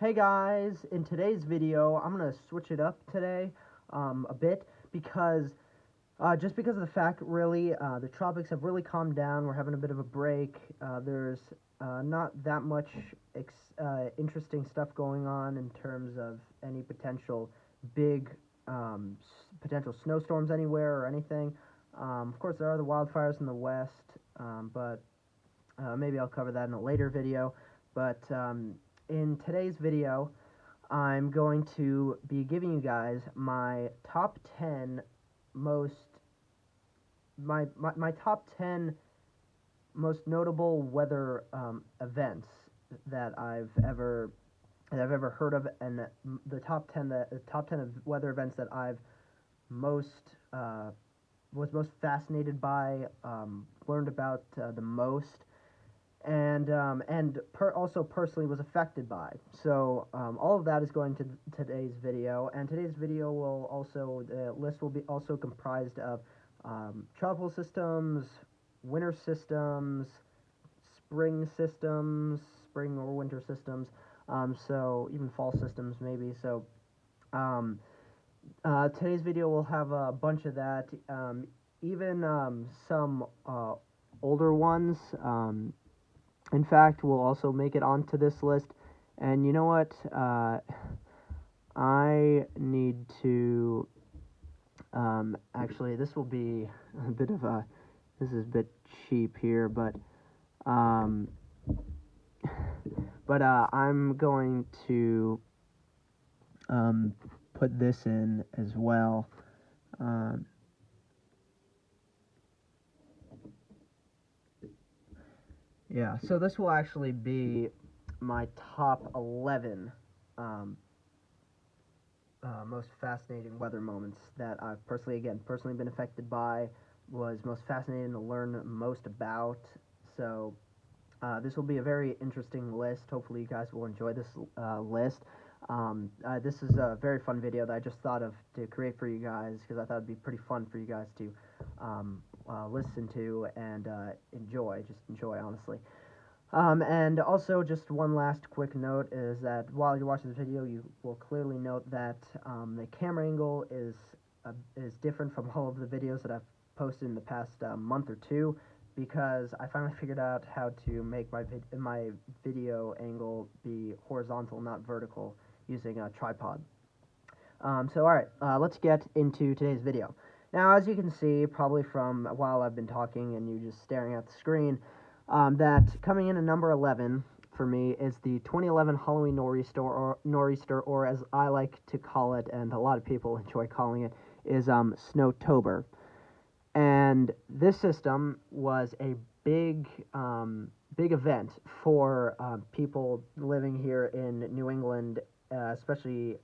Hey guys, in today's video, I'm gonna switch it up today a bit because just because of the fact really the tropics have really calmed down. We're having a bit of a break. There's not that much interesting stuff going on in terms of any potential big potential snowstorms anywhere or anything. Of course, there are the wildfires in the west, but maybe I'll cover that in a later video. But in today's video, I'm going to be giving you guys my top 10 most my top 10 most notable weather events that I've ever heard of, and the top 10 of weather events that I've most was most fascinated by, learned about the most, and also personally was affected by. So all of that is going to today's video, and today's video will also the list will be also comprised of tropical systems, winter systems, spring or winter systems, so even fall systems maybe. So um, today's video will have a bunch of that, even some older ones. In fact, we'll also make it onto this list. And you know what? I need to. Actually, this will be a bit of a. This is a bit cheap here, um, I'm going to put this in as well. Um, yeah, so this will actually be my top 11 um, most fascinating weather moments that I've personally been affected by, was most fascinating to learn most about. So this will be a very interesting list. Hopefully you guys will enjoy this list. This is a very fun video that I just thought of to create for you guys, because I thought it'd be pretty fun for you guys to listen to and just enjoy, honestly. And also, just one last quick note is that while you're watching this video, you will clearly note that the camera angle is different from all of the videos that I've posted in the past month or two, because I finally figured out how to make my video angle be horizontal, not vertical, using a tripod. So alright, let's get into today's video. Now, as you can see, probably from while I've been talking and you just staring at the screen, that coming in at number 11 for me is the 2011 Halloween nor'easter, or as I like to call it, and a lot of people enjoy calling it, is Snowtober. And this system was a big event for people living here in New England, especially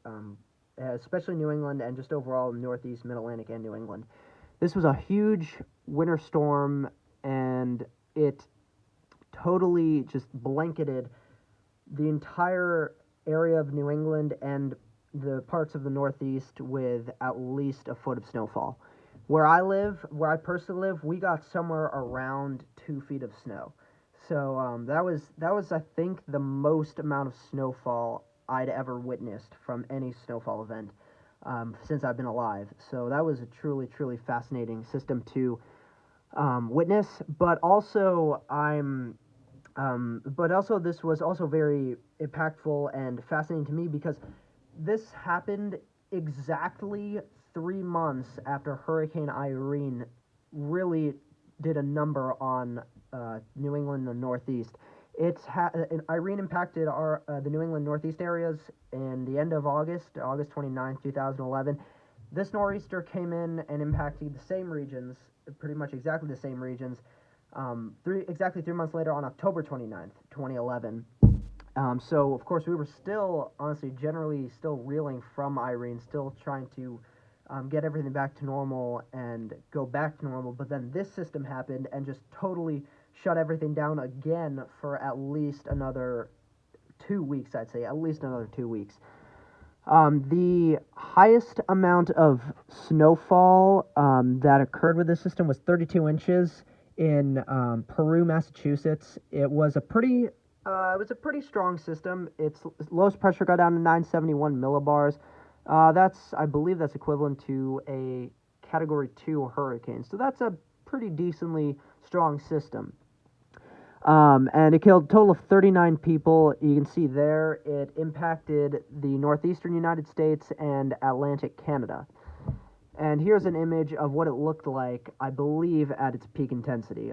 New England, and just overall Northeast, Mid Atlantic, and New England. This was a huge winter storm, and it totally just blanketed the entire area of New England and the parts of the Northeast with at least a foot of snowfall. Where I personally live, we got somewhere around 2 feet of snow. So that was I think the most amount of snowfall I'd ever witnessed from any snowfall event since I've been alive. So that was a truly fascinating system to witness. But also this was also very impactful and fascinating to me, because this happened exactly 3 months after Hurricane Irene really did a number on New England and the Northeast. Irene impacted the New England Northeast areas in the end of August 29th, 2011. This nor'easter came in and impacted the same regions, pretty much exactly the same regions, exactly 3 months later on October 29th, 2011. So, of course, we were still, honestly, generally still reeling from Irene, still trying to get everything back to normal and go back to normal. But then this system happened and just totally shut everything down again for at least another 2 weeks, I'd say, at least another 2 weeks. The highest amount of snowfall that occurred with this system was 32 inches in Peru, Massachusetts. It was a pretty It was a pretty strong system. Its lowest pressure got down to 971 millibars. I believe that's equivalent to a Category 2 hurricane. So that's a pretty decently strong system. And it killed a total of 39 people. You can see there it impacted the northeastern United States and Atlantic Canada. And here's an image of what it looked like, I believe, at its peak intensity.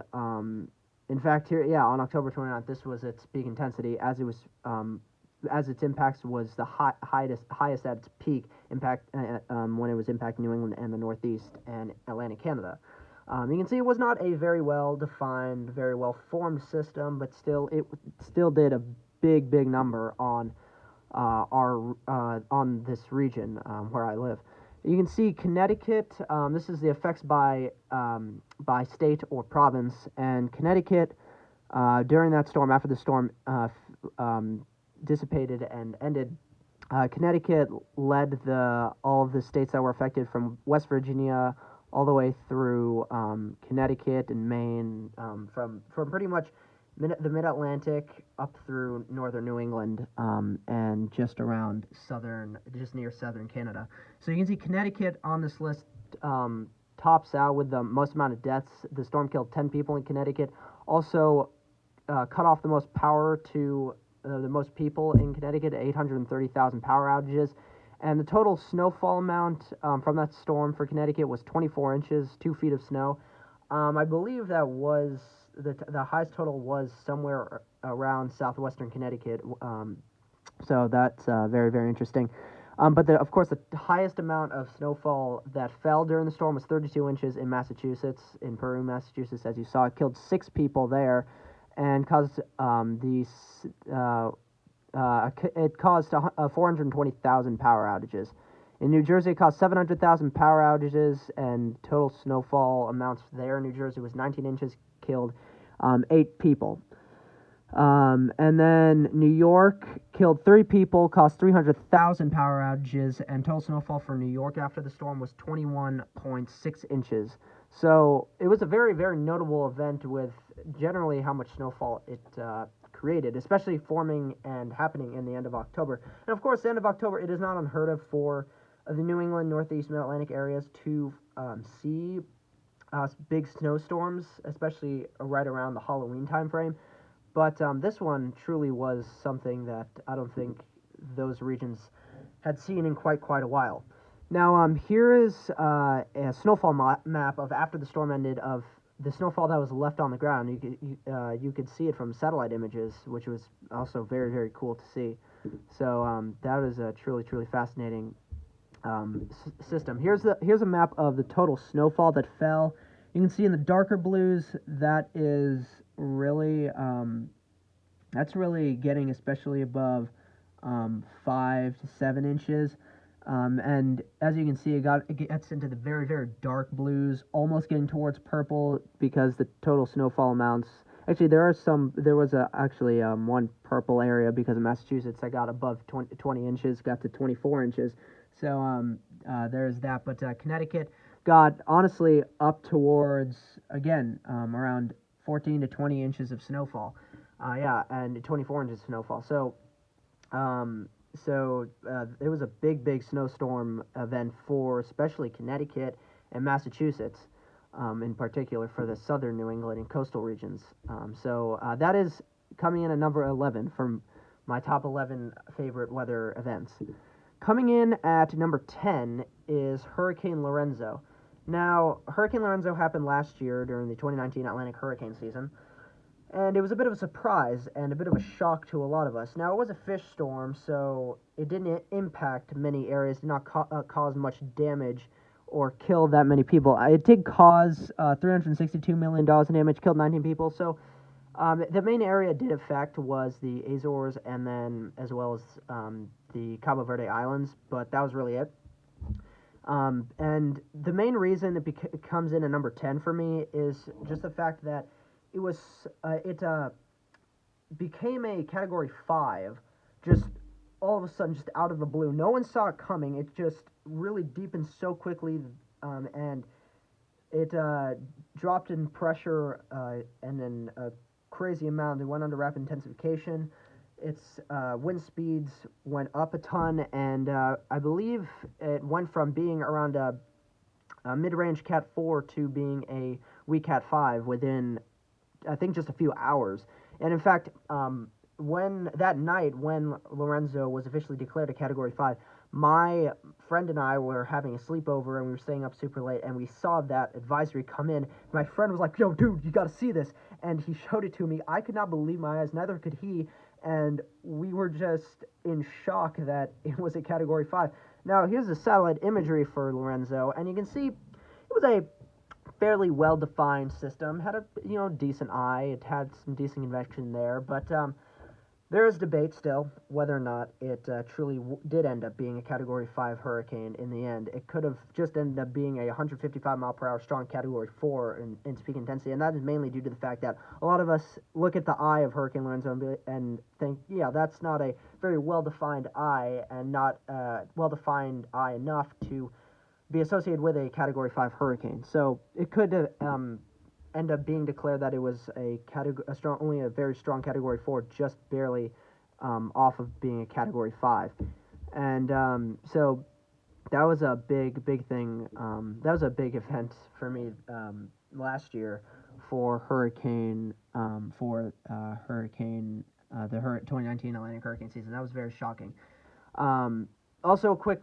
In fact, here, yeah, on October 29th, this was its peak intensity as its impacts was the highest at its peak impact when it was impacting New England and the Northeast and Atlantic Canada. You can see it was not a very well defined, very well formed system, but still, it still did a big number on on this region where I live. You can see Connecticut. This is the effects by state or province, and Connecticut during that storm, after the storm dissipated and ended, Connecticut led all of the states that were affected from West Virginia all the way through Connecticut and Maine, from pretty much the Mid-Atlantic up through northern New England, and just near southern Canada. So you can see Connecticut on this list tops out with the most amount of deaths. The storm killed 10 people in Connecticut. Also cut off the most power to the most people in Connecticut, 830,000 power outages. And the total snowfall amount from that storm for Connecticut was 24 inches, 2 feet of snow. I believe that was the highest total was somewhere around southwestern Connecticut. So that's very interesting. But of course, the highest amount of snowfall that fell during the storm was 32 inches in Massachusetts, in Peru, Massachusetts. As you saw, it killed 6 people there, and caused it caused 420,000 power outages. In New Jersey, it caused 700,000 power outages, and total snowfall amounts there in New Jersey was 19 inches, killed 8 people. And then New York killed 3 people, caused 300,000 power outages, and total snowfall for New York after the storm was 21.6 inches. So it was a very notable event with generally how much snowfall it created, especially forming and happening in the end of October. And of course, the end of October, it is not unheard of for the New England, Northeast, Mid-Atlantic areas to see big snowstorms, especially right around the Halloween time frame. But this one truly was something that I don't think those regions had seen in quite a while. Now, here is a snowfall map of after the storm ended, of the snowfall that was left on the ground. You could see it from satellite images, which was also very cool to see. So that was a truly fascinating system. Here's a map of the total snowfall that fell. You can see in the darker blues that is really that's really getting especially above 5 to 7 inches. And as you can see, it gets into the very dark blues, almost getting towards purple because the total snowfall amounts. Actually, there was actually one purple area because of Massachusetts that got above 20 inches, got to 24 inches. So there's that. But Connecticut got honestly up towards, again, around 14 to 20 inches of snowfall. Yeah, and 24 inches of snowfall. So it was a big snowstorm event for especially Connecticut and Massachusetts, in particular for the southern New England and coastal regions. That is coming in at number 11 from my top 11 favorite weather events. Coming in at number 10 is Hurricane Lorenzo. Now, Hurricane Lorenzo happened last year during the 2019 Atlantic hurricane season. And it was a bit of a surprise and a bit of a shock to a lot of us. Now, it was a fish storm, so it didn't impact many areas, did not cause much damage or kill that many people. It did cause $362 million in damage, killed 19 people. So the main area it did affect was the Azores and then as well as the Cabo Verde Islands, but that was really it. And the main reason it comes in at number 10 for me is just the fact that it became a Category 5 just all of a sudden, just out of the blue. No one saw it coming. It just really deepened so quickly, and it dropped in pressure and then crazy amount. It went under rapid intensification. Its wind speeds went up a ton, and I believe it went from being around a mid-range Cat 4 to being a weak Cat 5 within, I think, just a few hours. And in fact, when that night when Lorenzo was officially declared a Category 5, my friend and I were having a sleepover and we were staying up super late and we saw that advisory come in. My friend was like, "Yo, dude, you gotta see this." And he showed it to me. I could not believe my eyes, neither could he. And we were just in shock that it was a Category 5. Now, here's the satellite imagery for Lorenzo, and you can see it was a fairly well-defined system. Had a decent eye. It had some decent convection there, but there is debate still whether or not it truly did end up being a Category 5 hurricane in the end. It could have just ended up being a 155 mile per hour strong Category 4 in peak intensity, and that is mainly due to the fact that a lot of us look at the eye of Hurricane Lorenzo and think, yeah, that's not a very well-defined eye and not well-defined eye enough to be associated with a Category 5 hurricane. So it could end up being declared that it was only a very strong Category 4, just barely off of being a Category 5. And so that was a big thing. That was a big event for me last year for Hurricane, the 2019 Atlantic hurricane season. That was very shocking. Also, a quick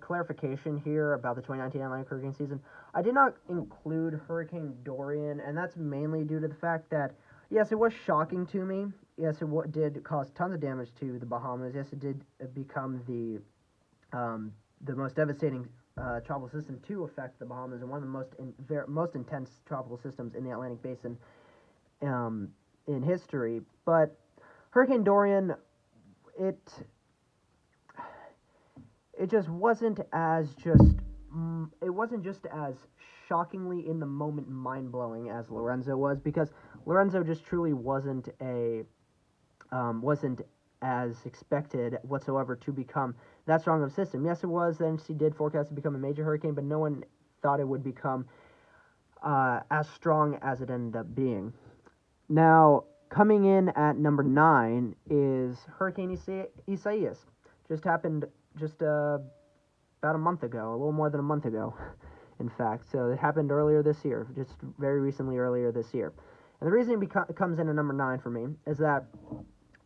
clarification here about the 2019 Atlantic hurricane season. I did not include Hurricane Dorian, and that's mainly due to the fact that, yes, it was shocking to me. Yes, it did cause tons of damage to the Bahamas. Yes, it did become the most devastating tropical system to affect the Bahamas, and one of the most intense tropical systems in the Atlantic Basin in history. But Hurricane Dorian, it just wasn't as it wasn't just as shockingly in the moment mind-blowing as Lorenzo was, because Lorenzo just truly wasn't as expected whatsoever to become that strong of a system. Yes, it was. The NC did forecast to become a major hurricane, but no one thought it would become as strong as it ended up being. Now, coming in at number 9 is Hurricane Isaias. Just happened about a month ago, a little more than a month ago, in fact. So it happened earlier this year, just very recently earlier this year. And the reason it comes in at number 9 for me is that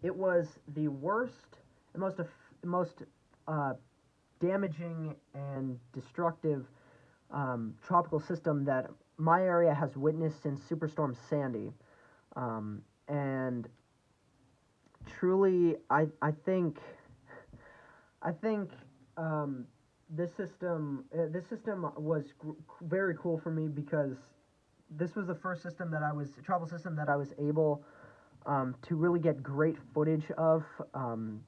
it was the worst, most damaging and destructive tropical system that my area has witnessed since Superstorm Sandy. And truly, I think this system was very cool for me, because this was the first travel system that I was able to really get great footage of,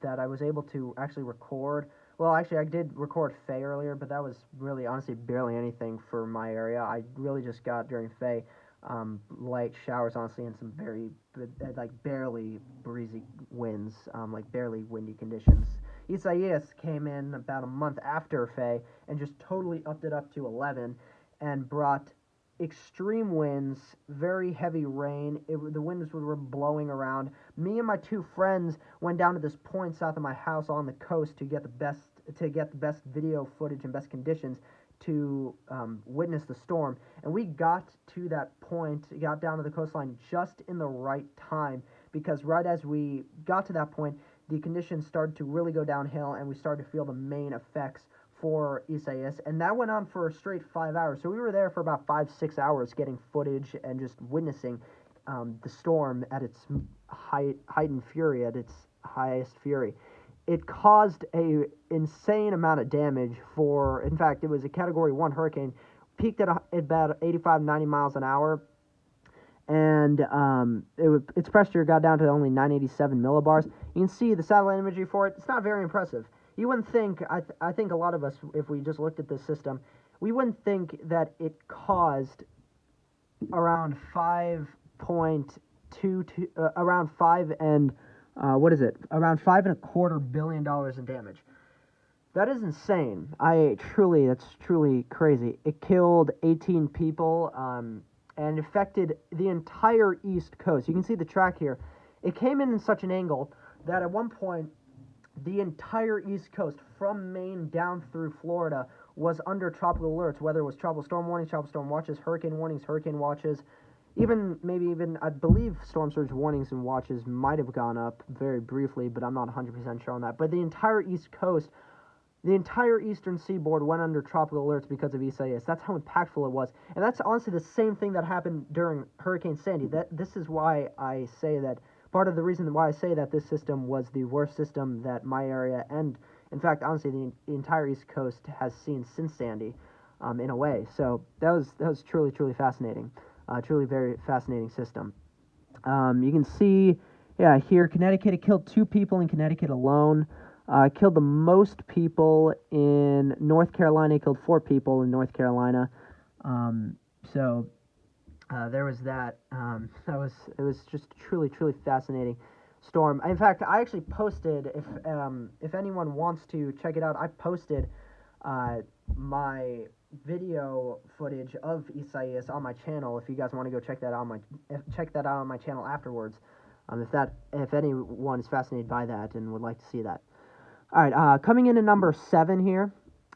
that I was able to actually record. Well, actually, I did record Faye earlier, but that was really, honestly, barely anything for my area. I really just got, during Faye, light showers, honestly, and some very, barely breezy winds, barely windy conditions. Isaias came in about a month after Faye and just totally upped it up to 11 and brought extreme winds, very heavy rain. The winds were blowing around. Me and my 2 friends went down to this point south of my house on the coast to get the best video footage and best conditions to witness the storm. And we got to that point, got down to the coastline just in the right time, because right as we got to that point, the conditions started to really go downhill, and we started to feel the main effects for Isaias, and that went on for a straight 5 hours. So we were there for about 5-6 hours getting footage and just witnessing the storm at its heightened fury, at its highest fury. It caused a insane amount of damage. In fact, it was a Category 1 hurricane, peaked at about 85-90 miles an hour, and its pressure got down to only 987 millibars. You can see the satellite imagery for it. It's not very impressive. You wouldn't think, I think a lot of us, if we just looked at this system, we wouldn't think that it caused around 5.22, around 5 and, around $5.25 billion in damage. That is insane. That's truly crazy. It killed 18 people. and affected the entire East Coast. You can see the track here. It came in such an angle that at one point, the entire East Coast, from Maine down through Florida, was under tropical alerts, whether it was tropical storm warnings, tropical storm watches, hurricane warnings, hurricane watches, even I believe storm surge warnings and watches might have gone up very briefly, but I'm not 100% sure on that. But the entire East Coast, the entire eastern seaboard went under tropical alerts because of Isaias. That's how impactful it was. And that's honestly the same thing that happened during Hurricane Sandy. This is why I say that, part of the reason why I say that this system was the worst system that my area, and in fact, honestly, the entire East Coast has seen since Sandy, in a way. So that was truly, truly fascinating. Truly very fascinating system. You can see, yeah, here, Connecticut, it killed 2 people in Connecticut alone. Killed the most people in North Carolina. Killed 4 people in North Carolina. So there was that. It was just truly, truly fascinating storm. In fact, I actually posted, if anyone wants to check it out, I posted my video footage of Isaias on my channel. If you guys want to go check that out on my channel afterwards, if anyone is fascinated by that and would like to see that. All right, coming in at number 7 here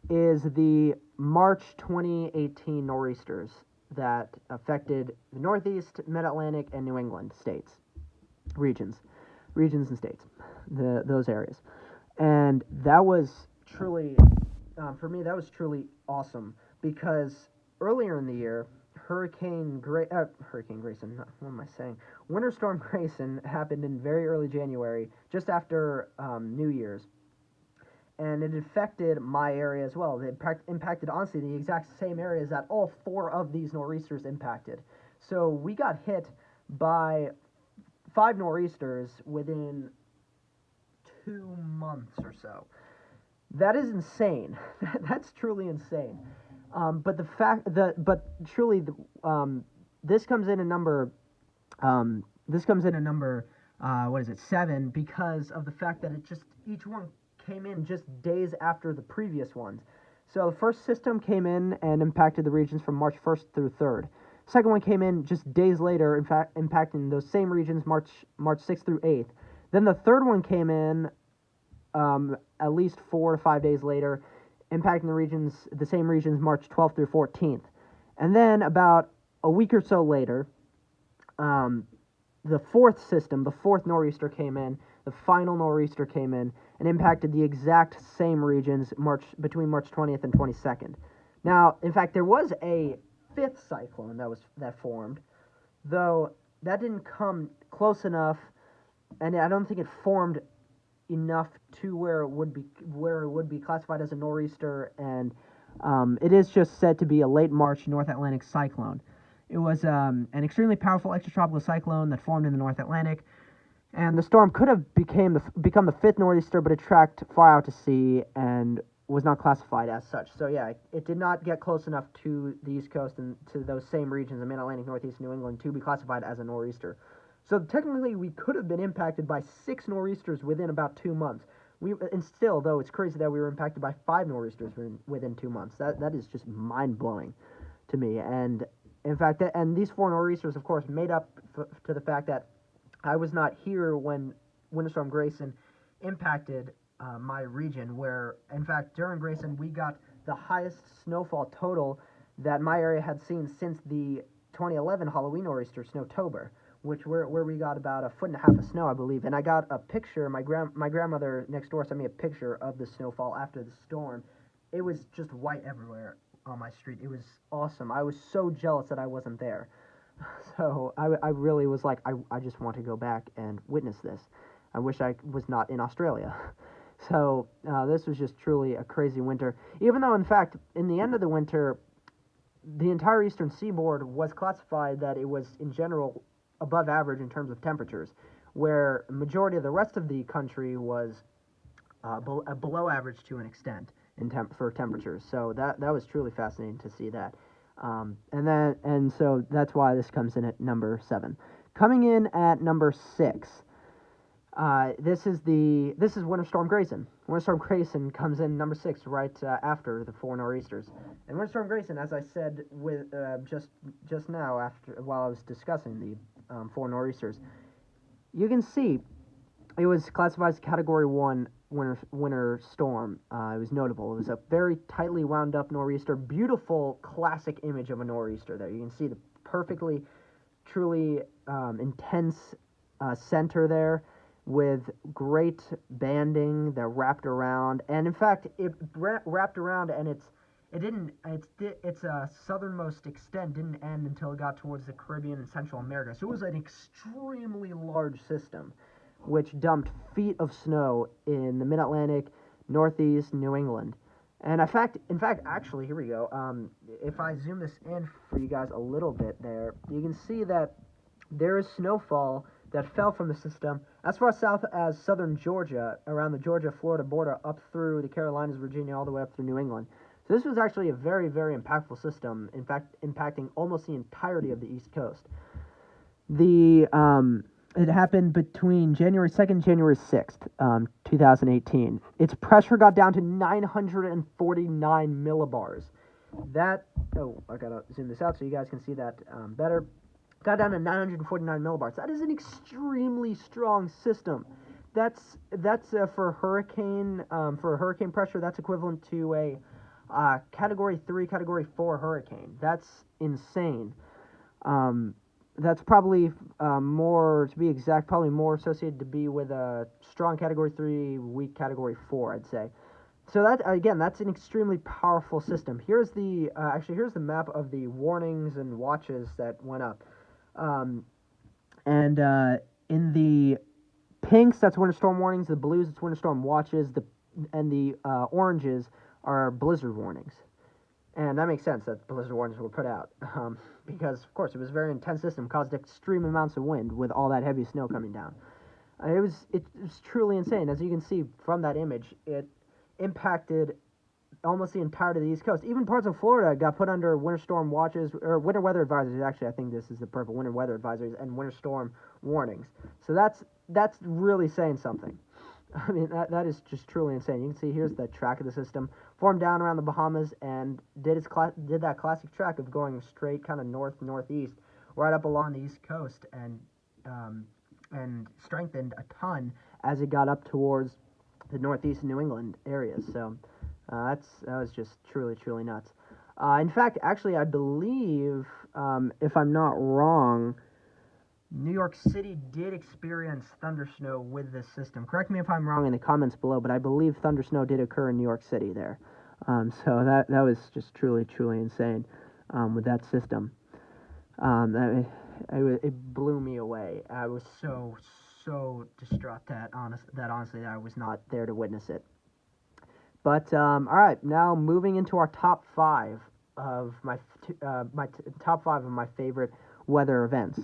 is the March 2018 nor'easters that affected the Northeast, Mid-Atlantic, and New England states, regions and states, those areas. And that was truly, for me, that was truly awesome, because earlier in the year, Winter Storm Grayson happened in very early January, just after New Year's. And it affected my area as well. It impacted, honestly, the exact same areas that all 4 of these nor'easters impacted. So we got hit by 5 nor'easters within 2 months or so. That is insane. That's truly insane. But the fact that, this comes in a number, what is it, 7, because of the fact that each one came in just days after the previous ones. So the first system came in and impacted the regions from March 1st through 3rd. Second one came in just days later, in fact, impacting those same regions March 6th through 8th. Then the third one came in at least 4 to 5 days later, impacting the same regions March 12th through 14th. And then about a week or so later, the fourth nor'easter came in, the final nor'easter came in and impacted the exact same regions between March 20th and 22nd. Now, in fact, there was a 5th cyclone that formed, though that didn't come close enough, and I don't think it formed enough to where it would be classified as a nor'easter, and it is just said to be a late March North Atlantic cyclone. It was an extremely powerful extratropical cyclone that formed in the North Atlantic, and the storm could have become the 5th nor'easter, but it tracked far out to sea and was not classified as such. So yeah, it did not get close enough to the East Coast and to those same regions, the Mid-Atlantic, Northeast, New England, to be classified as a nor'easter. So technically, we could have been impacted by 6 nor'easters within about 2 months. And still, though, it's crazy that we were impacted by 5 nor'easters within 2 months. That is just mind-blowing to me. And in fact, and these 4 nor'easters, of course, made up to the fact that I was not here when Winter Storm Grayson impacted my region, where, in fact, during Grayson, we got the highest snowfall total that my area had seen since the 2011 Halloween nor'easter, Snowtober, where we got about 1.5 feet of snow, I believe. And I got a picture, my grandmother next door sent me a picture of the snowfall after the storm. It was just white everywhere on my street. It was awesome. I was so jealous that I wasn't there. So I really was like, I just want to go back and witness this. I wish I was not in Australia. So this was just truly a crazy winter. Even though, in fact, in the end of the winter, the entire eastern seaboard was classified that it was, in general, above average in terms of temperatures, where a majority of the rest of the country was below average to an extent for temperatures. So that was truly fascinating to see that. And so that's why this comes in at number 7. Coming in at number 6, This is Winter Storm Grayson. Winter Storm Grayson comes in number 6 right after the 4 nor'easters. And Winter Storm Grayson, as I said with just now after while I was discussing the 4 nor'easters, you can see it was classified as Category 1 winter storm. It was notable. It was a very tightly wound up nor'easter. Beautiful classic image of a nor'easter there. You can see the perfectly, truly intense center there with great banding that wrapped around. And in fact, it wrapped around, and its southernmost extent didn't end until it got towards the Caribbean and Central America. So it was an extremely large system, which dumped feet of snow in the Mid-Atlantic, Northeast, New England. And in fact, actually, here we go. If I zoom this in for you guys a little bit there, you can see that there is snowfall that fell from the system as far south as southern Georgia, around the Georgia-Florida border, up through the Carolinas, Virginia, all the way up through New England. So this was actually a very, very impactful system, in fact, impacting almost the entirety of the East Coast. It happened between January 2nd and January 6th, 2018. Its pressure got down to 949 millibars. I gotta zoom this out so you guys can see that better. Got down to 949 millibars. That is an extremely strong system. That's for hurricane pressure. That's equivalent to a Category 3, Category 4 hurricane. That's insane. That's probably more, to be exact, probably more associated to be with a strong Category 3, weak Category 4, I'd say. So that's an extremely powerful system. Here's the map of the warnings and watches that went up. In the pinks, that's winter storm warnings. The blues, it's winter storm watches. And the oranges are blizzard warnings. And that makes sense that blizzard warnings were put out, because of course it was a very intense system, caused extreme amounts of wind with all that heavy snow coming down. It was truly insane. As you can see from that image, it impacted almost the entirety of the East Coast. Even parts of Florida got put under winter storm watches, or winter weather advisories. Actually, I think this is the purple winter weather advisories and winter storm warnings. So that's really saying something. I mean, that is just truly insane. You can see here's the track of the system, formed down around the Bahamas, and did that classic track of going straight kind of northeast, right up along the East Coast, and strengthened a ton as it got up towards the Northeast and New England areas. So that was just truly nuts. In fact, actually, I believe, if I'm not wrong, New York City did experience thunder snow with this system. Correct me if I'm wrong in the comments below, but I believe thunder snow did occur in New York City there. So that was just truly insane with that system. It blew me away. I was so distraught that honestly I was not there to witness it. But all right, now moving into our top 5 of top 5 of my favorite weather events.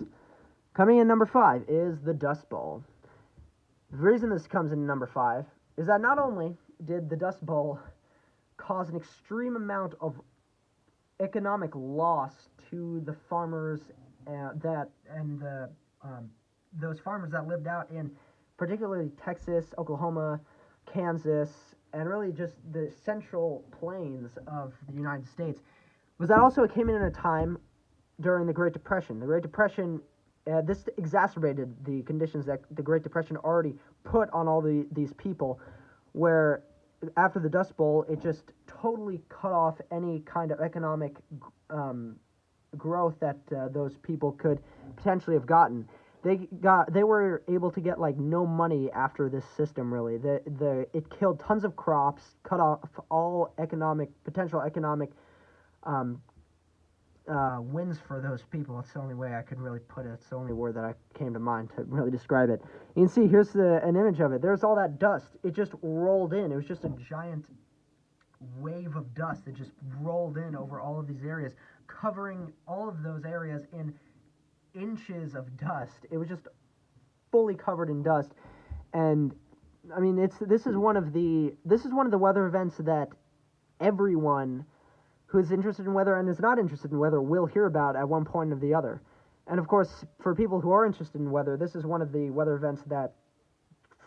Coming in number 5 is the Dust Bowl. The reason this comes in number 5 is that not only did the Dust Bowl cause an extreme amount of economic loss to the farmers those farmers that lived out in particularly Texas, Oklahoma, Kansas, and really just the central plains of the United States, was that also it came in at a time during the Great Depression. The Great Depression, this exacerbated the conditions that the Great Depression already put on all these people, where after the Dust Bowl, it just totally cut off any kind of economic growth that those people could potentially have gotten. They were able to get like no money after this system. Really, it killed tons of crops, cut off all potential economic wins for those people. It's the only way I could really put it. It's the only word that I came to mind to really describe it. You can see here's an image of it. There's all that dust. It just rolled in. It was just a giant wave of dust that just rolled in over all of these areas, covering all of those areas in inches of dust. It was just fully covered in dust. And I mean, this is one of the weather events that everyone who is interested in weather and is not interested in weather will hear about at one point or the other. And of course, for people who are interested in weather, this is one of the weather events that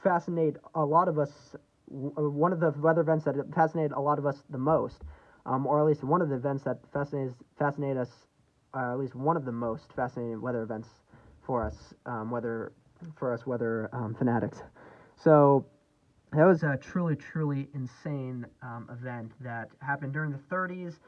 fascinate a lot of us. One of the weather events that fascinate a lot of us the most, or at least one of the events that fascinate us, at least one of the most fascinating weather events for us, weather fanatics. So that was a truly, truly insane event that happened during the 30s,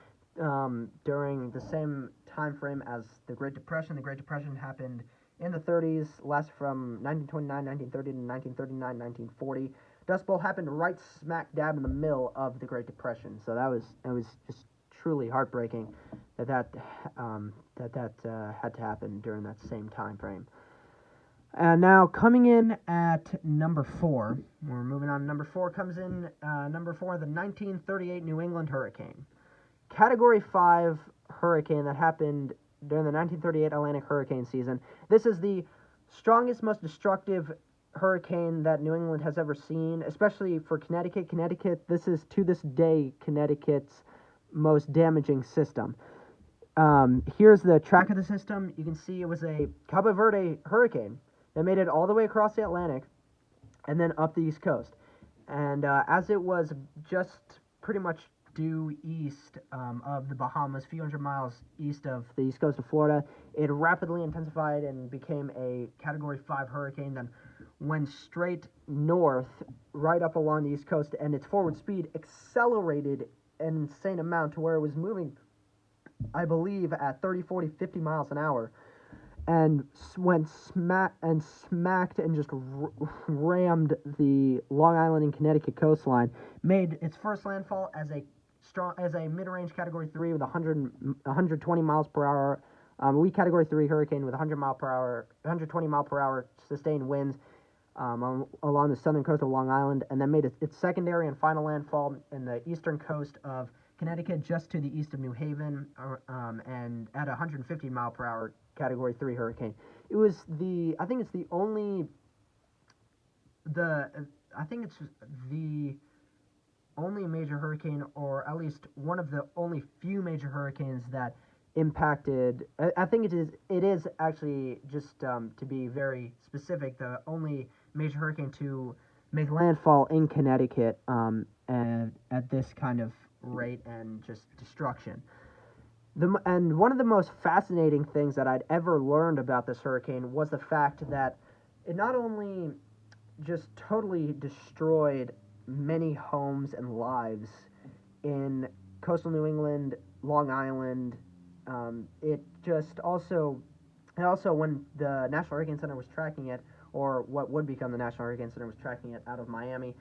during the same time frame as the Great Depression. The Great Depression happened in the 30s, lasted from 1929, 1930 to 1939, 1940. Dust Bowl happened right smack dab in the middle of the Great Depression. So it was just truly heartbreaking that had to happen during that same time frame. And now coming in at number 4, we're moving on. Number 4 comes in, number 4, the 1938 New England hurricane. Category 5 hurricane that happened during the 1938 Atlantic hurricane season. This is the strongest, most destructive hurricane that New England has ever seen, especially for Connecticut. This is, to this day, Connecticut's most damaging system. Here's the track of the system. You can see it was a Cabo Verde hurricane that made it all the way across the Atlantic and then up the East Coast. And as it was just pretty much due east of the Bahamas, a few hundred miles east of the east coast of Florida, it rapidly intensified and became a Category 5 hurricane, then went straight north right up along the East Coast, and its forward speed accelerated an insane amount to where it was moving, I believe, at 30, 40, 50 miles an hour, and went smacked and just rammed the Long Island and Connecticut coastline. Made its first landfall as a mid-range Category 3 with 120 miles per hour. We Category 3 hurricane with 120 mile per hour sustained winds along the southern coast of Long Island, and then made its secondary and final landfall in the eastern coast of Connecticut, just to the east of New Haven, and at 150 mile per hour Category 3 hurricane. It was I think it's the only major hurricane, or at least one of the only few major hurricanes that impacted. I think it is actually, just to be very specific, the only major hurricane to make landfall in Connecticut, and at this kind of rate and just destruction. And one of the most fascinating things that I'd ever learned about this hurricane was the fact that it not only just totally destroyed many homes and lives in coastal New England, Long Island. It also, when the National Hurricane Center was tracking it, or what would become the National Hurricane Center was tracking it out of Miami,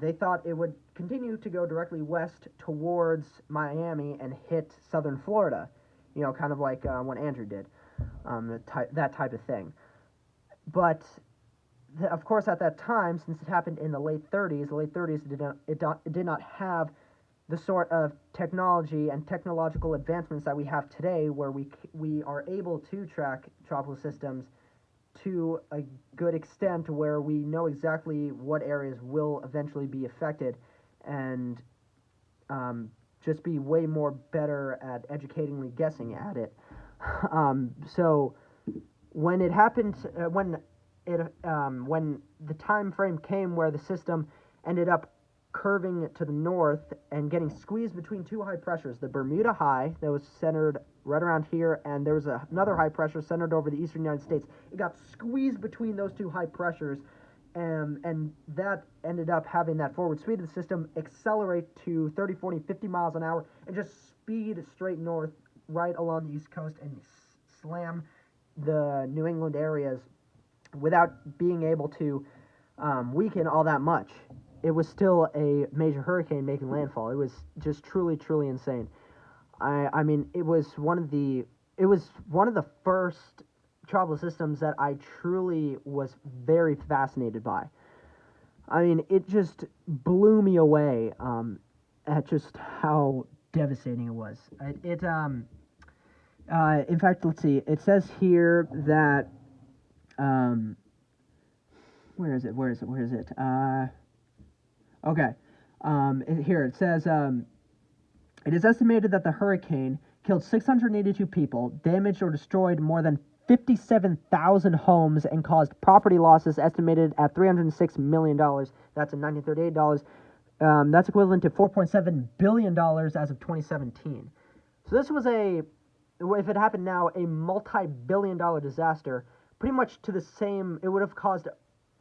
they thought it would continue to go directly west towards Miami and hit southern Florida, kind of like what Andrew did, that type of thing. But of course, at that time, since it happened in the late 30s did not have the sort of technology and technological advancements that we have today, where we are able to track tropical systems to a good extent, where we know exactly what areas will eventually be affected, and just be way more better at educatingly guessing at it. So when it happened, when the time frame came where the system ended up curving to the north and getting squeezed between two high pressures, the Bermuda High that was centered right around here, and there was another high pressure centered over the eastern United States. It got squeezed between those two high pressures, and that ended up having that forward speed of the system accelerate to 30, 40, 50 miles an hour and just speed straight north right along the East Coast and slam the New England areas without being able to weaken all that much. It was still a major hurricane making landfall. It was just truly, truly insane. I mean, it was one of the first tropical systems that I truly was very fascinated by. I mean, it just blew me away at just how devastating it was. In fact, let's see. It says here that where is it? Okay. Here it says, it is estimated that the hurricane killed 682 people, damaged or destroyed more than 57,000 homes and caused property losses estimated at $306 million. That's in 1938 dollars. That's equivalent to $4.7 billion as of 2017. So this was if it happened now, a multi-billion-dollar disaster, pretty much to the same, it would have caused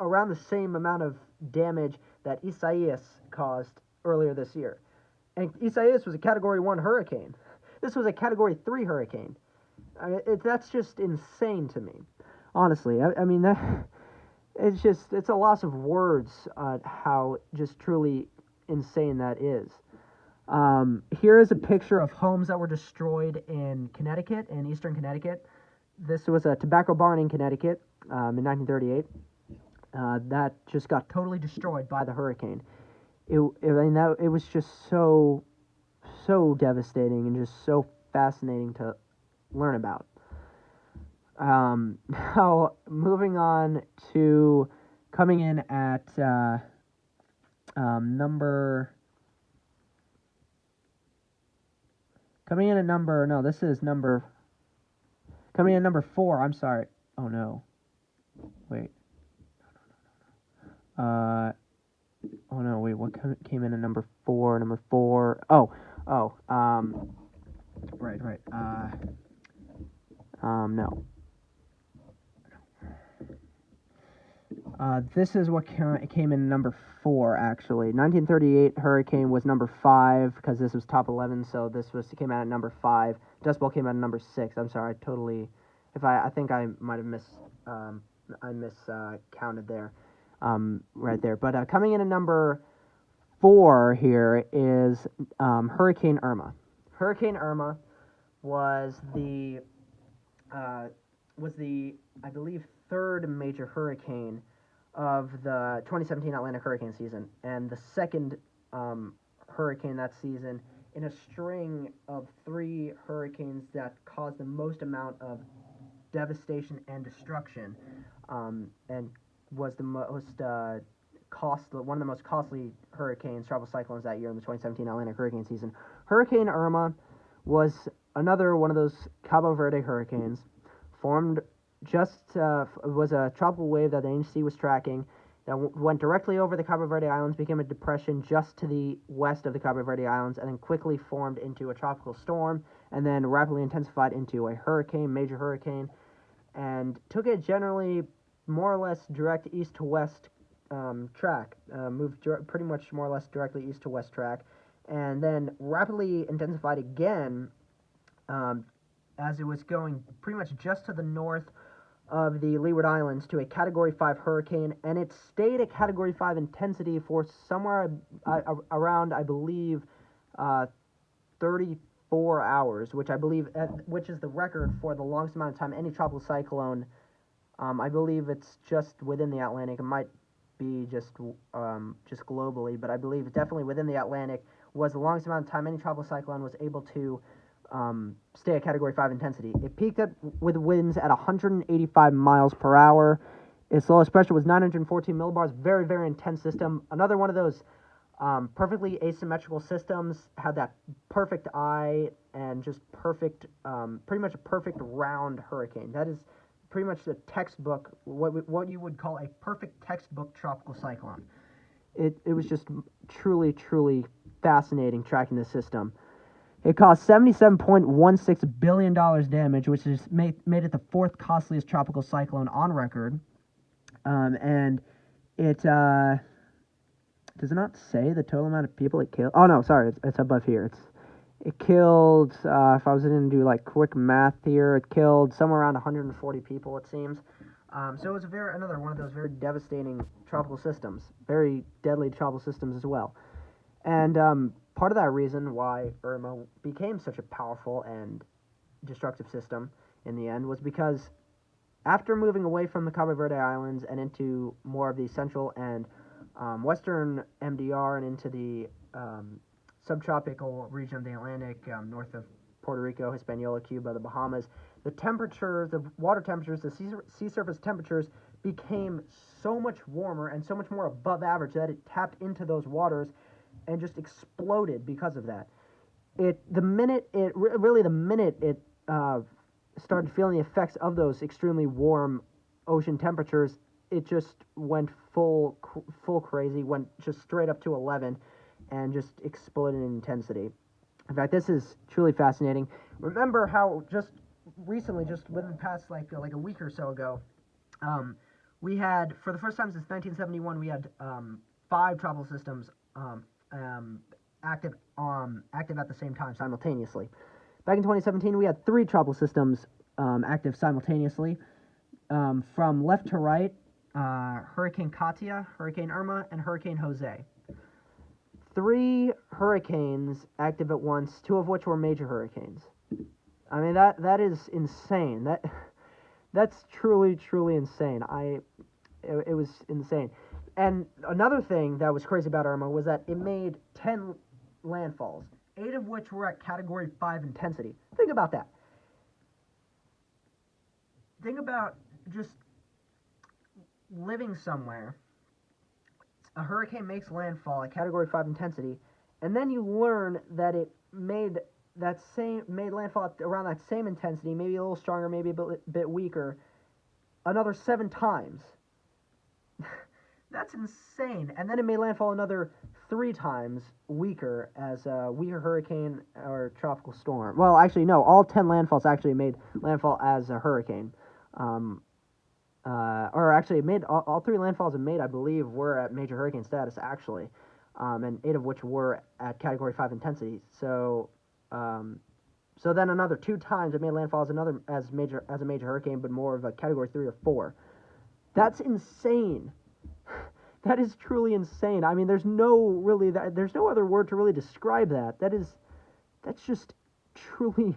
around the same amount of damage that Isaias caused earlier this year. And Isaias was a Category 1 hurricane. This was a Category 3 hurricane. That's just insane to me, honestly. I mean, it's a loss of words how just truly insane that is. Here is a picture of homes that were destroyed in Connecticut, in eastern Connecticut. This was a tobacco barn in Connecticut in 1938. That just got totally destroyed by the hurricane. It was just so devastating and just so fascinating to learn about. Now, moving on to coming in at number 4. I'm sorry. Oh no. Wait. Oh no. Wait. What came in at number 4? Number 4. Right. No. This is what came in number 4, actually. 1938 hurricane was number 5, because this was top 11, so came out at number 5. Dust Bowl came out at number 6. I'm sorry, I think I might have miscounted there, right there. But coming in at number 4 here is Hurricane Irma. Hurricane Irma was the I believe, third major hurricane of the 2017 Atlantic hurricane season, and the second hurricane that season in a string of 3 hurricanes that caused the most amount of devastation and destruction, and was the most one of the most costly hurricanes, tropical cyclones that year in the 2017 Atlantic hurricane season. Hurricane Irma was another one of those Cabo Verde hurricanes, formed was a tropical wave that the agency was tracking that went directly over the Cabo Verde Islands, became a depression just to the west of the Cabo Verde Islands, and then quickly formed into a tropical storm, and then rapidly intensified into a hurricane, major hurricane, and took a generally more or less direct east to west track, moved pretty much more or less directly east to west track, and then rapidly intensified again as it was going pretty much just to the north of the Leeward Islands to a Category 5 hurricane, and it stayed at Category 5 intensity for somewhere around, I believe, 34 hours, which is the record for the longest amount of time any tropical cyclone. I believe it's just within the Atlantic. It might be just globally, but I believe definitely within the Atlantic was the longest amount of time any tropical cyclone was able to stay at Category 5 intensity. It peaked with winds at 185 miles per hour. Its lowest pressure was 914 millibars. Very, very intense system. Another one of those perfectly asymmetrical systems. Had that perfect eye and just perfect, pretty much a perfect round hurricane. That is pretty much the textbook, what you would call a perfect textbook tropical cyclone. It was just truly, truly fascinating tracking this system. It caused $77.16 billion damage, which is made it the 4th costliest tropical cyclone on record. And it does it not say the total amount of people it killed? Oh no, sorry, it's above here. It killed. If I was going to do like quick math here, it killed somewhere around 140 people, it seems. So it was another one of those very devastating tropical systems, very deadly tropical systems as well. And part of that reason why Irma became such a powerful and destructive system in the end was because after moving away from the Cabo Verde Islands and into more of the central and western MDR and into the subtropical region of the Atlantic, north of Puerto Rico, Hispaniola, Cuba, the Bahamas, the temperatures, the water temperatures, the sea surface temperatures became so much warmer and so much more above average that it tapped into those waters and just exploded because of that. The minute it started feeling the effects of those extremely warm ocean temperatures, it just went full crazy, went just straight up to 11, and just exploded in intensity. In fact, this is truly fascinating. Remember how just recently, just within the past like a week or so ago, we had, for the first time since 1971, we had 5 tropical systems active at the same time simultaneously. Back in 2017, we had 3 tropical systems active simultaneously. From left to right, Hurricane Katia, Hurricane Irma, and Hurricane Jose. 3 hurricanes active at once, 2 of which were major hurricanes. I mean, that is insane. That's truly insane. It was insane. And another thing that was crazy about Irma was that it made 10 landfalls, 8 of which were at Category 5 intensity. Think about that. Think about just living somewhere. A hurricane makes landfall at Category 5 intensity, and then you learn that it made landfall at around that same intensity, maybe a little stronger, maybe a bit weaker, another 7 times. That's insane. And then it made landfall another 3 times weaker as a weaker hurricane or tropical storm. Well, actually, no. All 10 landfalls actually made landfall as a hurricane. Or actually, it made all 3 landfalls it made, I believe, were at major hurricane status actually, and 8 of which were at Category 5 intensity. So then another 2 times it made landfall as a major hurricane, but more of a Category 3 or 4. That's insane. That is truly insane. I mean, there's no other word to really describe that. That's just truly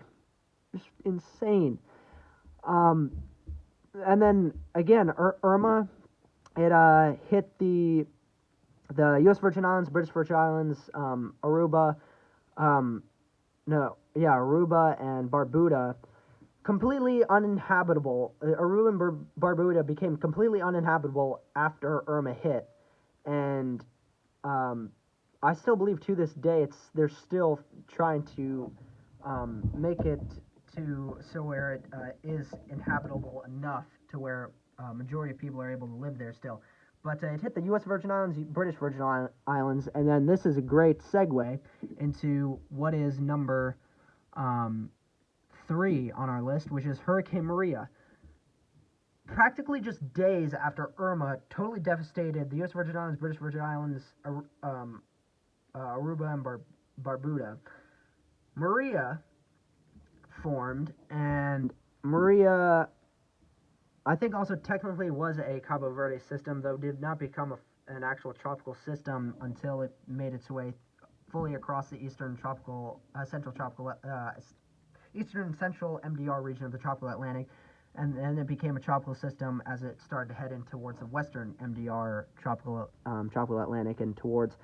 just insane. And then again, Irma, it hit the U.S. Virgin Islands, British Virgin Islands, Aruba, Aruba and Barbuda, completely uninhabitable. Aruba and Barbuda became completely uninhabitable after Irma hit, and I still believe to this day they're still trying to make it so where it is inhabitable enough to where majority of people are able to live there still. But it hit the U.S. Virgin Islands, British Virgin Islands, and then this is a great segue into what is number 3 on our list, which is Hurricane Maria. Practically just days after Irma totally devastated the U.S. Virgin Islands, British Virgin Islands, Aruba, and Barbuda, Maria formed, and Maria, I think, also technically was a Cabo Verde system, though did not become an actual tropical system until it made its way fully across the eastern central MDR region of the tropical Atlantic, and then it became a tropical system as it started to head in towards the western MDR tropical Atlantic and towards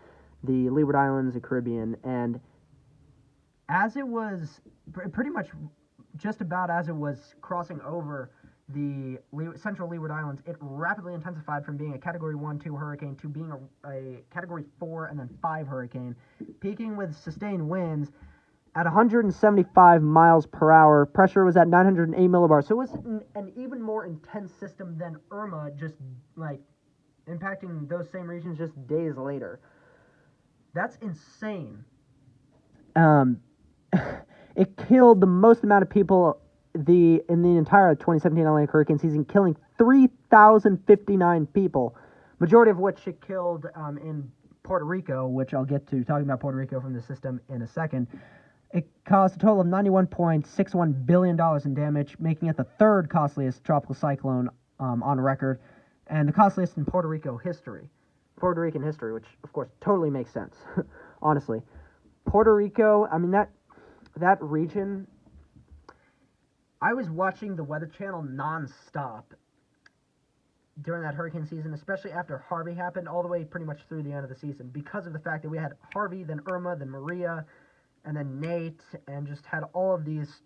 the Leeward Islands, the Caribbean. And as it was pretty much just about as it was crossing over the central Leeward Islands, it rapidly intensified from being a Category 1-2 hurricane to being a Category 4 and then 5 hurricane, peaking with sustained winds at 175 miles per hour. Pressure was at 908 millibars. So it was an even more intense system than Irma, just like impacting those same regions just days later. That's insane. It killed the most amount of people in the entire 2017 Atlantic hurricane season, killing 3,059 people, majority of which it killed in Puerto Rico, which I'll get to talking about Puerto Rico from the system in a second. It caused a total of $91.61 billion in damage, making it the 3rd costliest tropical cyclone on record, and the costliest in Puerto Rican history, which of course totally makes sense, honestly. Puerto Rico, I mean, that region, I was watching the Weather Channel nonstop during that hurricane season, especially after Harvey happened, all the way pretty much through the end of the season, because of the fact that we had Harvey, then Irma, then Maria, and then Nate, and just had all of these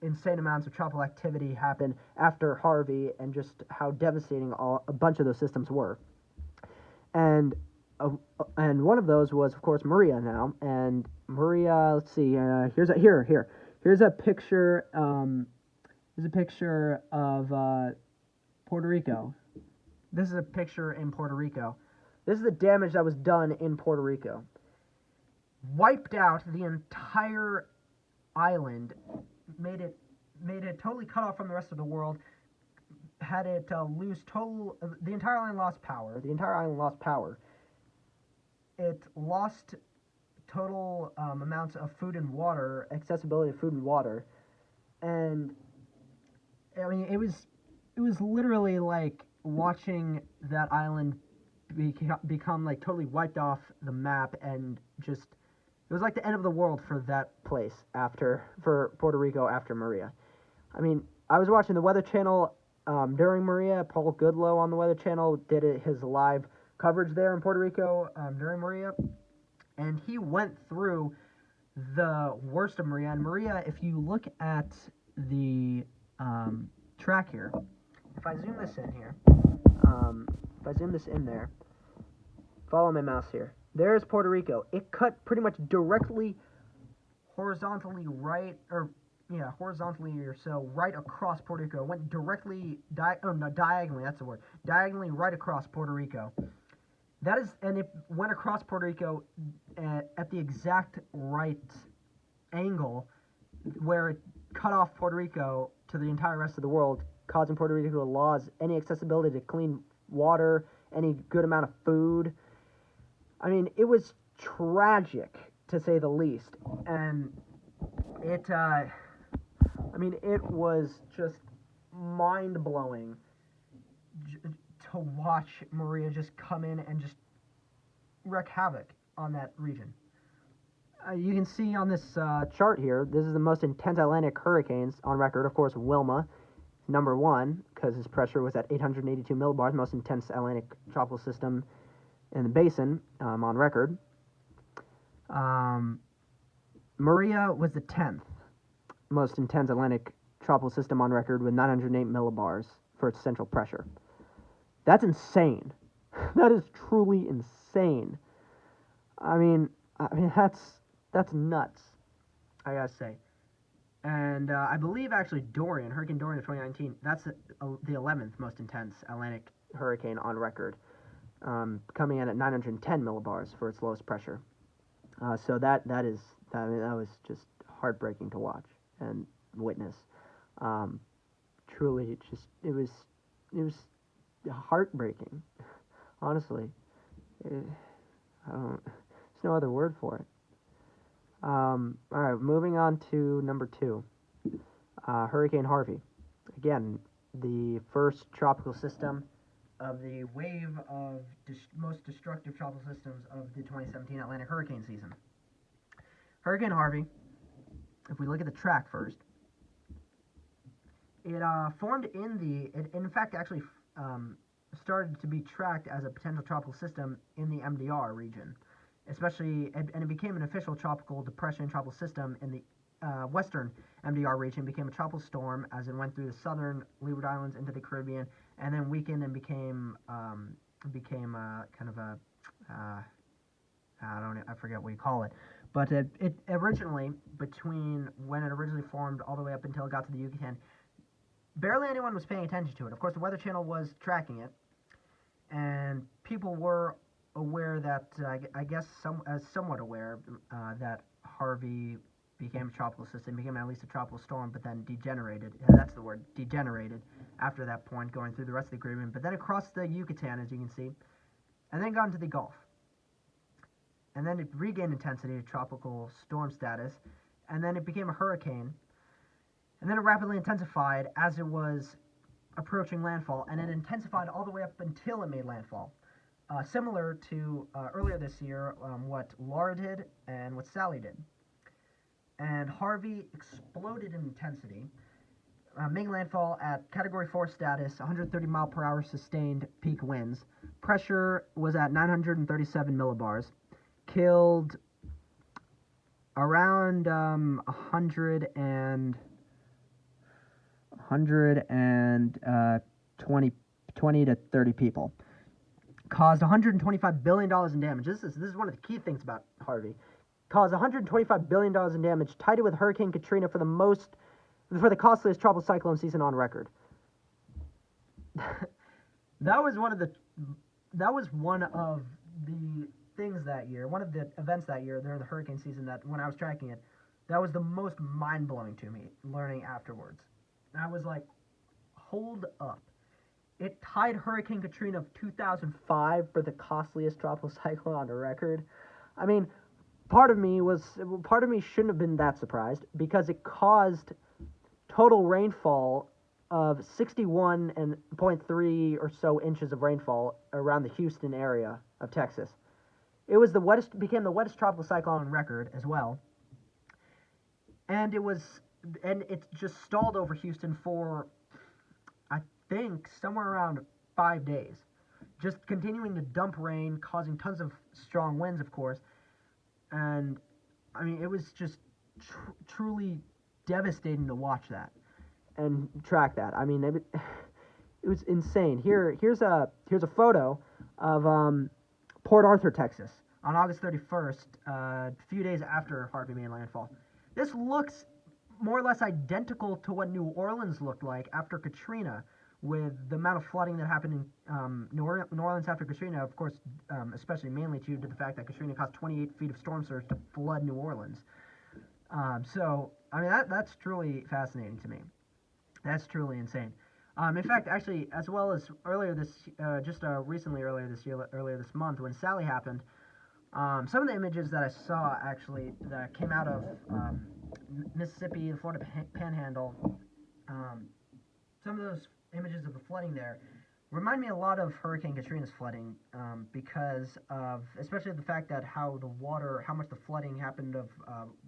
insane amounts of tropical activity happen after Harvey, and just how devastating a bunch of those systems were. And one of those was, of course, Maria now. And Maria, let's see, here's a picture. Here's a picture of Puerto Rico. This is a picture in Puerto Rico. This is the damage that was done in Puerto Rico. Wiped out the entire island, made it totally cut off from the rest of the world, had it lose total. The entire island lost power. It lost total amounts of food and water, accessibility of food and water, and I mean it was literally like watching that island become like totally wiped off the map, and just it was like the end of the world for that place for Puerto Rico after Maria. I mean, I was watching the Weather Channel during Maria. Paul Goodlow on the Weather Channel did his live coverage there in Puerto Rico during Maria, and he went through the worst of Maria. And Maria, if you look at the track here, if I zoom this in here, follow my mouse here. There's Puerto Rico. It cut pretty much directly horizontally right or so right across Puerto Rico. It went directly diagonally, that's the word. Diagonally right across Puerto Rico. And it went across Puerto Rico at the exact right angle where it cut off Puerto Rico to the entire rest of the world, causing Puerto Rico to lose any accessibility to clean water, any good amount of food. I mean, it was tragic, to say the least. And it was just mind-blowing to watch Maria just come in and just wreak havoc on that region. You can see on this chart here, this is the most intense Atlantic hurricanes on record. Of course, Wilma, number one, because its pressure was at 882 millibars, most intense Atlantic tropical system in the basin on record. Maria was the 10th most intense Atlantic tropical system on record with 908 millibars for its central pressure. That's insane. That is truly insane. I mean that's nuts, I gotta say. And I believe actually Hurricane Dorian of 2019, that's the 11th most intense Atlantic hurricane on record, coming in at 910 millibars for its lowest pressure. So that was just heartbreaking to watch and witness. Truly, it was heartbreaking. Honestly, there's no other word for it. All right, moving on to number 2, Hurricane Harvey. Again, the first tropical system of the wave of most destructive tropical systems of the 2017 Atlantic hurricane season. Hurricane Harvey, if we look at the track first, it formed in fact actually started to be tracked as a potential tropical system in the MDR region, especially, and it became an official tropical depression tropical system in the western MDR region, became a tropical storm as it went through the southern Leeward Islands into the Caribbean, and then weakened and became kind of a I forget what you call it, but it originally, between when it originally formed all the way up until it got to the Yucatan, barely anyone was paying attention to it. Of course, the Weather Channel was tracking it, and people were aware that, I guess somewhat aware that Harvey became a tropical system, became at least a tropical storm, but then degenerated. That's the word, degenerated, after that point, going through the rest of the Caribbean, but then across the Yucatan, as you can see, and then got into the Gulf. And then it regained intensity to tropical storm status, and then it became a hurricane, and then it rapidly intensified as it was approaching landfall, and it intensified all the way up until it made landfall. Similar to earlier this year, what Laura did and what Sally did. And Harvey exploded in intensity, making landfall at Category 4 status, 130 mile per hour sustained peak winds. Pressure was at 937 millibars. Killed around 20 to 30 people. Caused $125 billion in damage. This is one of the key things about Harvey. Caused $125 billion in damage, tied it with Hurricane Katrina for the most for the costliest tropical cyclone season on record. that was one of the things that year, one of the events that year during the hurricane season, that when I was tracking it, that was the most mind-blowing to me, learning afterwards. And I was like, hold up. It tied Hurricane Katrina of 2005 for the costliest tropical cyclone on the record. I mean, part of me shouldn't have been that surprised, because it caused total rainfall of 61.3 or so inches of rainfall around the Houston area of Texas. It was became the wettest tropical cyclone on record as well. And it just stalled over Houston for, I think, somewhere around 5 days. Just continuing to dump rain, causing tons of strong winds, of course. And, I mean, it was just truly devastating to watch that and track that. I mean, it was insane. Here's a photo of Port Arthur, Texas, on August 31st, a few days after Harvey made landfall. This looks more or less identical to what New Orleans looked like after Katrina, with the amount of flooding that happened in New Orleans after Katrina, of course, especially mainly due to the fact that Katrina caused 28 feet of storm surge to flood New Orleans. So, I mean, that's truly fascinating to me. That's truly insane. In fact, actually, as well as earlier this month, when Sally happened, some of the images that I saw, actually, that came out of Mississippi, the Florida Panhandle, some of those images of the flooding there remind me a lot of Hurricane Katrina's flooding, because of, especially the fact that how much the flooding happened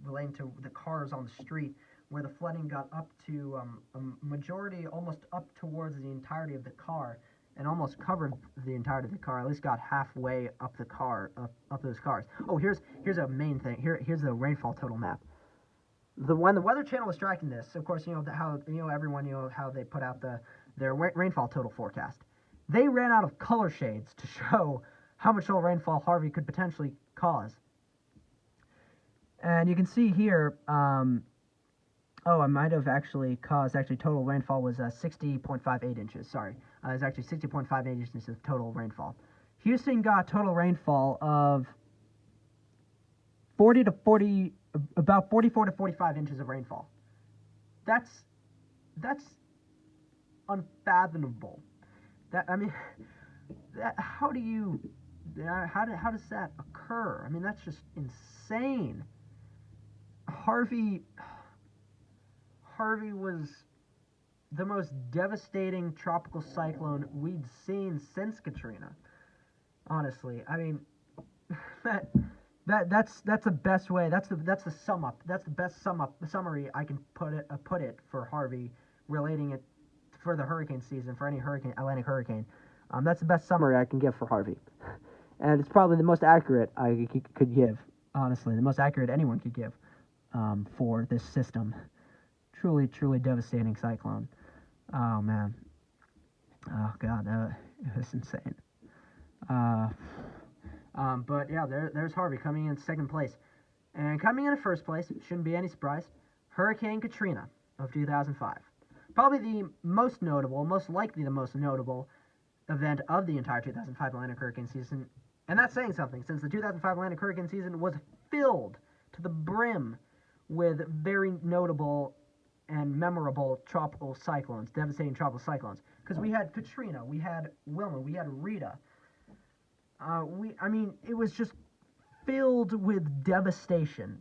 relating to the cars on the street, where the flooding got up to a majority, almost up towards the entirety of the car, and almost covered the entirety of the car, at least got halfway up the car, up those cars. Oh, here's a main thing. Here's the rainfall total map. When the Weather Channel was tracking this, of course, everyone how they put out their rainfall total forecast. They ran out of color shades to show how much total rainfall Harvey could potentially cause. And you can see here, I might have actually caused, total rainfall was 60.58 inches. Sorry. It was actually 60.58 inches of total rainfall. Houston got total rainfall of about 44 to 45 inches of rainfall. That's unfathomable. How does that occur? I mean, that's just insane. Harvey was the most devastating tropical cyclone we'd seen since Katrina. Honestly, I mean, that's the best way. That's the sum up. That's the best summary I can put it for Harvey, relating it for the hurricane season, for any Atlantic hurricane. That's the best summary I can give for Harvey, and it's probably the most accurate I could give. Honestly, the most accurate anyone could give for this system. Truly, truly devastating cyclone. Oh man. Oh god, it was insane. But yeah, there's Harvey coming in second place, and coming in first place, shouldn't be any surprise, Hurricane Katrina of 2005. Probably the most likely the most notable event of the entire 2005 Atlantic hurricane season, and that's saying something, since the 2005 Atlantic hurricane season was filled to the brim with very notable and memorable tropical cyclones, devastating tropical cyclones. Because we had Katrina, we had Wilma, we had Rita. It was just filled with devastation.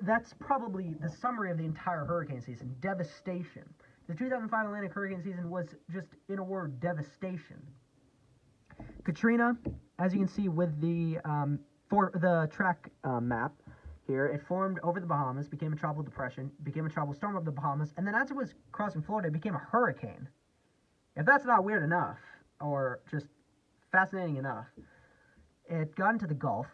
That's probably the summary of the entire hurricane season, devastation. The 2005 Atlantic hurricane season was just, in a word, devastation. Katrina, as you can see with the track map here, it formed over the Bahamas, became a tropical depression, became a tropical storm over the Bahamas, and then as it was crossing Florida, it became a hurricane. If that's not weird enough, or just fascinating enough, it got into the Gulf,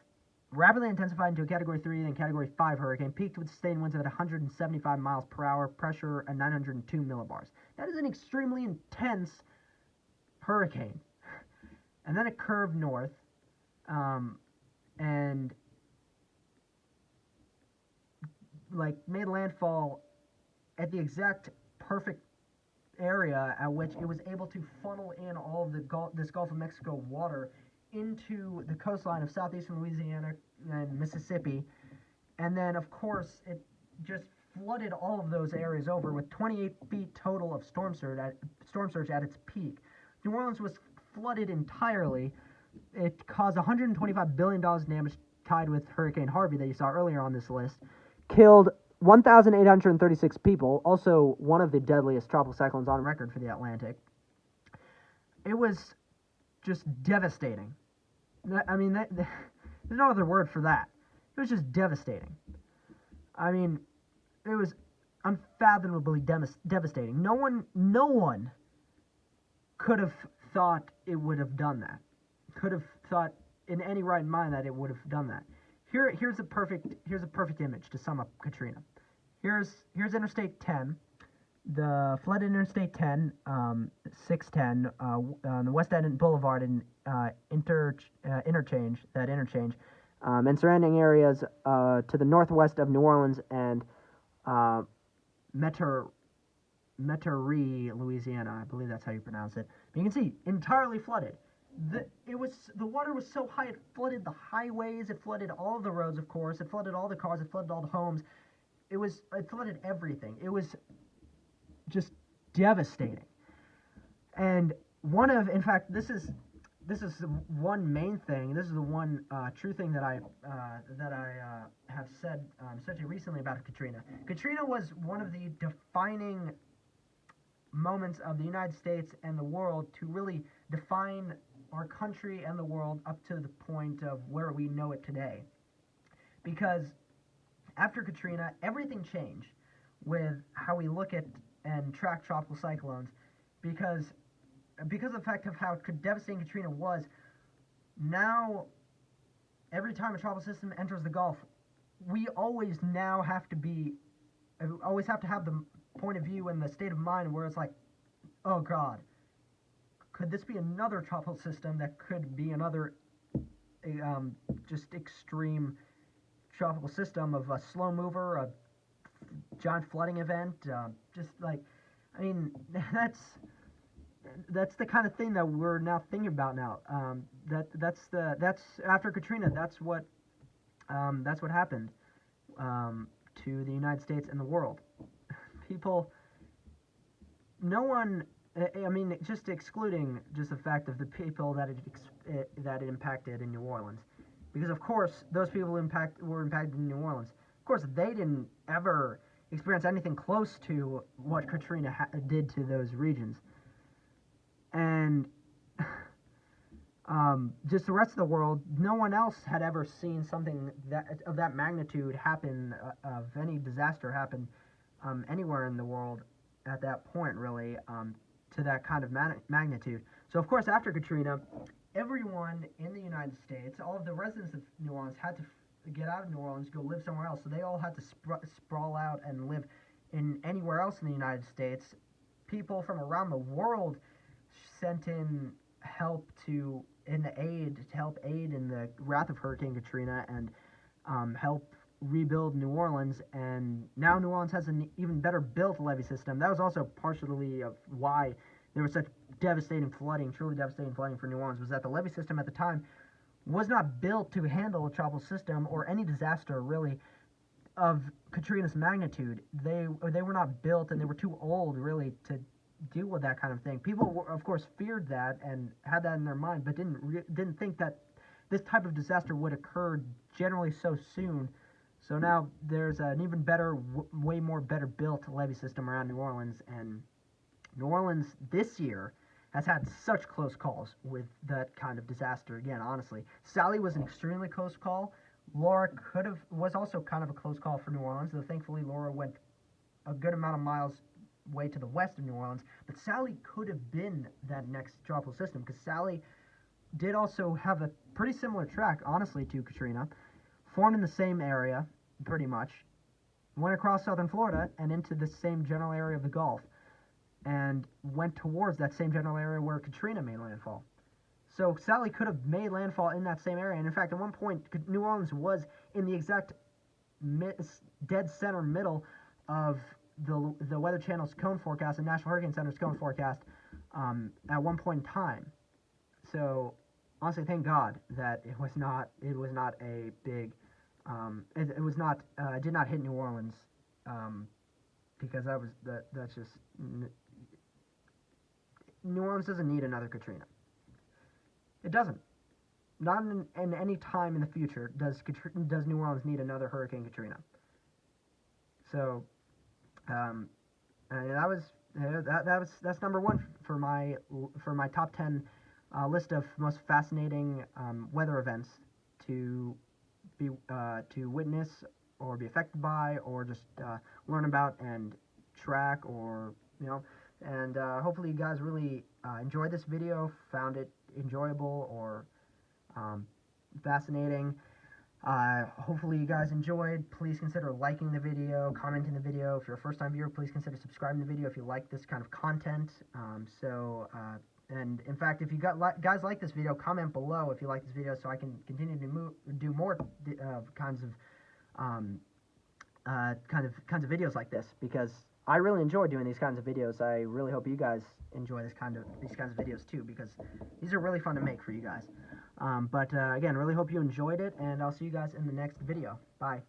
rapidly intensified into a Category 3 and Category 5 hurricane, peaked with sustained winds at 175 miles per hour, pressure at 902 millibars. That is an extremely intense hurricane. And then it curved north, and made landfall at the exact perfect area at which it was able to funnel in all of the this Gulf of Mexico water into the coastline of southeastern Louisiana and Mississippi, and then of course it just flooded all of those areas over with 28 feet total of storm surge at its peak. New Orleans was flooded entirely. It caused $125 billion damage, tied with Hurricane Harvey that you saw earlier on this list. Killed 1,836 people, also one of the deadliest tropical cyclones on record for the Atlantic. It was just devastating. I mean, there's no other word for that. It was just devastating. I mean, it was unfathomably devastating. No one could have thought it would have done that. Could have thought in any right mind that it would have done that. Here's a perfect image to sum up Katrina. Here's Interstate 10, the flooded Interstate 10, 610, on the West End Boulevard and interchange, and surrounding areas to the northwest of New Orleans and Metairie, Louisiana. I believe that's how you pronounce it. But you can see entirely flooded. The water was so high it flooded the highways, it flooded all the roads, of course, it flooded all the cars, it flooded all the homes. It flooded everything. It was just devastating. And in fact, this is the one main thing. This is the one true thing that I have said especially recently about Katrina. Katrina was one of the defining moments of the United States and the world to really define our country and the world up to the point of where we know it today. Because after Katrina, everything changed with how we look at and track tropical cyclones, because of the fact of how devastating Katrina was. Now, every time a tropical system enters the Gulf, we always have to have the point of view and the state of mind where it's like, oh God, could this be another tropical system that could be another just extreme tropical system of a slow mover, a giant flooding event, just like, I mean, that's the kind of thing that we're now thinking about now. That's after Katrina. That's what happened to the United States and the world. No one. I mean, just excluding just the fact of the people that it impacted in New Orleans, because of course those people were impacted in New Orleans. Of course, they didn't ever experience anything close to what Katrina did to those regions, and just the rest of the world, no one else had ever seen something of that magnitude happen, of any disaster happen anywhere in the world at that point, really. To that kind of magnitude. So, of course, after Katrina, everyone in the United States, all of the residents of New Orleans, had to get out of New Orleans, go live somewhere else. So they all had to sprawl out and live in anywhere else in the United States. People from around the world sent in help to help aid in the wrath of Hurricane Katrina and help rebuild New Orleans, and now New Orleans has an even better built levee system. That was also partially of why there was such truly devastating flooding for New Orleans, was that the levee system at the time was not built to handle a tropical system or any disaster really of Katrina's magnitude. They were not built, and they were too old really to deal with that kind of thing. People of course feared that and had that in their mind, but didn't think that this type of disaster would occur generally so soon. So now there's an even better, way more better built levee system around New Orleans, and New Orleans this year has had such close calls with that kind of disaster. Again, honestly, Sally was an extremely close call. Laura was also kind of a close call for New Orleans, though thankfully Laura went a good amount of miles way to the west of New Orleans. But Sally could have been that next tropical system, because Sally did also have a pretty similar track, honestly, to Katrina. Formed in the same area, pretty much, went across southern Florida and into the same general area of the Gulf, and went towards that same general area where Katrina made landfall. So Sally could have made landfall in that same area, and in fact, at one point, New Orleans was in the exact dead center middle of the Weather Channel's cone forecast and National Hurricane Center's cone forecast at one point in time. So honestly, thank God that it was not a big it did not hit New Orleans, because that's just New Orleans doesn't need another Katrina. It doesn't. Not in any time in the future does New Orleans need another Hurricane Katrina. So, and that's number one for my top 10 list of most fascinating weather events to witness or be affected by, or just learn about and track, or and hopefully you guys really enjoyed this video, found it enjoyable or fascinating. Hopefully you guys enjoyed. Please consider liking the video, commenting the video. If you're a first time viewer, please consider subscribing to the video if you like this kind of content. And in fact, if you guys like this video, comment below if you like this video, so I can continue to do more kinds of videos like this, because I really enjoy doing these kinds of videos. I really hope you guys enjoy these kinds of videos too, because these are really fun to make for you guys. Again, really hope you enjoyed it, and I'll see you guys in the next video. Bye.